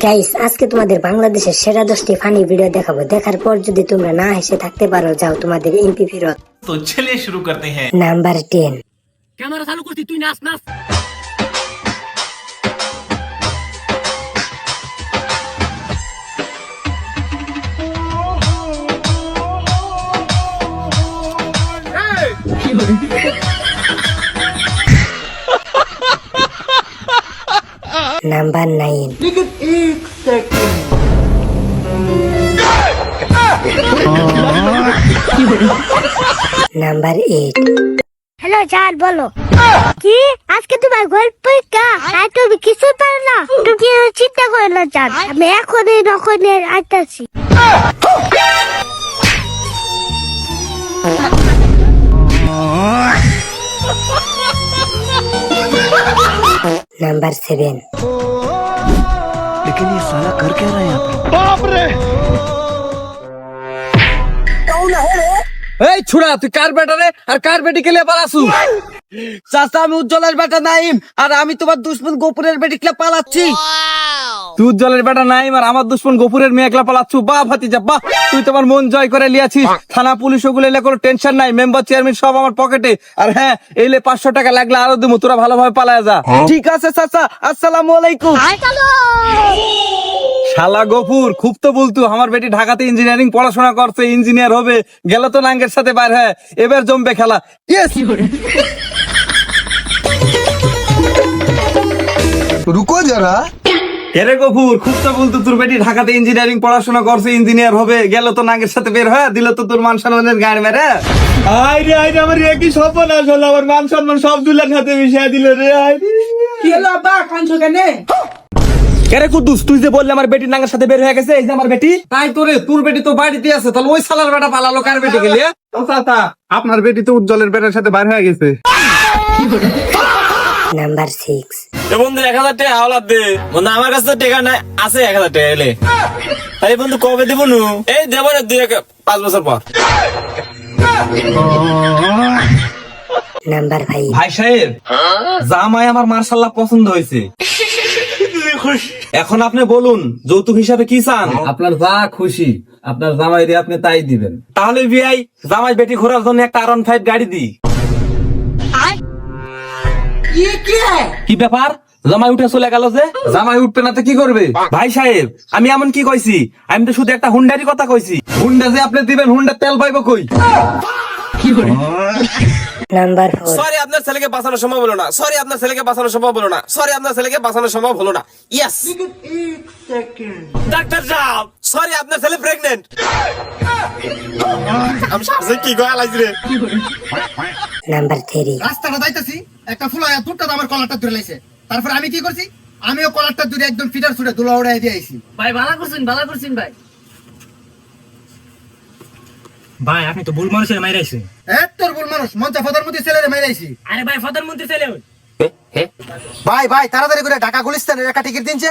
Guys, আজকে তোমাদের বাংলাদেশের সেরা 10টি ফানি ভিডিও দেখাবো। দেখার পর যদি তোমরা না হেসে থাকতে পারো, যাও তোমাদের এমপি ফেরত। तो चलिए शुरू करते हैं। নাম্বার 10। ক্যামেরা চালু করছি, তুই নাচ নাচ। নাম্বার 9। নাম্বার 8। হ্যালো জান, বলো কি আজকে তোমার গল্প পরীক্ষা? আর তুমি কিছু পারো না? তুমি চিন্তা করো না জান, আমি এখনই নখনের আইতাছি। নাম্বার 7। लेकिन ये साला कर क्या रहा है यहाँ पे? এই ছুড়া, তুই কার বেটা রে আর কার বেটি কেলে পালাছু? চাচা, আমি উজ্জ্বলের বেটা নাইম, আর আমি তোমার দুশ্মন গোপুরের বেটি কেলে পালাচ্ছি। তুই উজ্জ্বলের বেটা নাইম আর আমার দুশ্মন গোপুরের মেয়ে একলা পালাচ্ছু। বাহ ভাতিজা বাহ, তুই তোমার মন জয় করে লিয়াছিস। থানা পুলিশ ওগুলো এলে কোনো টেনশন নাই, মেম্বার চেয়ারম্যান সব আমার পকেটে। আর হ্যাঁ, এলে 500 টাকা লাগলে আরো দেবো, তোরা ভালোভাবে পালায় যা। ঠিক আছে চাচা, আসসালামু আলাইকুম। শালা গফুর, খুব তো বলতু আমার বেটি ঢাকাতে ইঞ্জিনিয়ারিং পড়াশোনা করছে, ইঞ্জিনিয়ার হবে, গেল তো নাঙ্গের সাথে বাইর। হ্যাঁ, এবার জমবে খেলা। Yes! रुको जरा। এরে গফুর, খুব তো বলতু তোর বেটি ঢাকাতে ইঞ্জিনিয়ারিং পড়াশোনা করছে, ইঞ্জিনিয়ার হবে, গেল তো নাঙ্গের সাথে বের হয়ে দিল তো তোর মান সম্মানের গাড় মেরে। আইরে আইরে, আমার একই সর্বনাশ হলো, আমার মান সম্মান সব দুলার সাথে মিশিয়ে দিল রে। কি হলো আব্বা, কাঁদছো কেন? কেরে কুদ্দুস, তুই যে বললি আমার বেটি নাঙ্গের সাথে বের হয়ে গেছে, এই যে আমার বেটি। তাই তোরে, তোর বেটি তো বাড়িতে আছে, তাহলে ওই শালার বেটা পালালো কার বেটি গেলে? আপনার বেটি তো উজ্জ্বলের বেটার সাথে বাইরে হয়ে গেছে। নাম্বার 6। বন্ধু 1000 টাকা হাওলাত দে বন্ধু, আমার কাছে তো টাকা নাই, আছে 1000 টাকা এলে। আরে বন্ধু কবে দেবো নু? এই দেবো না, 5 বছর পর। নাম্বার 5। ভাই সাহেব, জামাই আমার মার্শাল্লাহ পছন্দ হয়েছে। এখন আপনি বলুন, যৌতুক হিসাবে কি চান? আপনার যা খুশি, আপনার জামাই রে আপনি তাই দিবেন। তাহলে বিয়াই, জামাই বেটি ঘোরার জন্য একটা R15 গাড়ি দিই। কি ব্যাপার, জামাই উঠে চলে গেল যে? জামাই উঠবে না তো কি করবে? ভাই সাহেব, আমি এমন কি কইছি? আমি তো শুধু একটা হুন্ডারি কথা কইছি। হুন্ডা যে আপনি দিবেন, হুন্ডা তেল পাইবো কই? নাম্বার 4। সরি, আপনার ছেলেকে বাঁচানো সম্ভব হলো না। সরি, আপনার ছেলেকে বাঁচানো সম্ভব হলো না। সরি, আপনার ছেলেকে বাঁচানো সম্ভব হলো না। ইয়েস, ডাক্তার সাহেব, সরি, আপনার ছেলে প্রেগনেন্ট। আমি সাথে কি গয়া লাগছে রে। নাম্বার 3। রাস্তাটা যাইতেছি, একটা ফুলায়া দুধটা আমার কলারটা ধরে লাইছে। তারপর আমি কি করছি, আমিও কলারটা ধরে একদম ফিটার ছুটে দুলা উড়াই দিয়ে আইছি। ভাই ভালো করছেন, ভালো করছেন ভাই। ভাই আপনি তো ভুল মানুষের মাইরাইছেন। তোর ভুল মানুষ, মঞ্চা ফদার মধ্যে ছেলেরে মাইরাইছি। আরে ভাই, প্রধানমন্ত্রী ছেলে ওই। ভাই ভাই, তাড়াতাড়ি করে ঢাকা গুলিস্তানের একটা টিকিট দিনছে।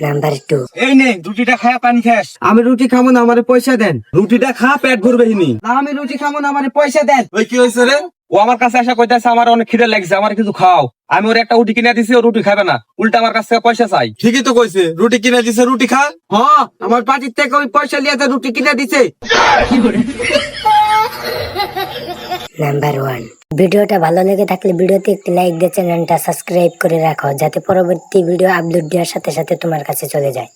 নাম্বার 2। এই নে, রুটিটা খায়া পানি খাস। আমি রুটি খাবো না, আমারে পয়সা দেন। রুটিটা খা, পেট ভরবে হিনি। না, আমি রুটি খাবো না, আমারে পয়সা দেন। ওই কি হয়েছে রে? ও আমার কাছে আসা কইতাছে আমার অনেক খিদে লাগছে, আমার কিছু খাও। আমি ওর একটা রুটি কিনে দিছি, ও রুটি খাবে না, উল্টা আমার কাছ থেকে পয়সা চাই। ঠিকই তো কইছে, রুটি কিনে দিছে, রুটি খা। হ্যাঁ, আমার পার্টির থেকে ওই পয়সা লিয়ে রুটি কিনে দিছে। নাম্বার 1। ভিডিওটা ভালো লেগে থাকলে ভিডিওতে একটি লাইক দিয়ে চ্যানেলটা সাবস্ক্রাইব করে রাখো, যাতে পরবর্তী ভিডিও আপলোড দেওয়ার সাথে সাথে তোমার কাছে চলে যায়।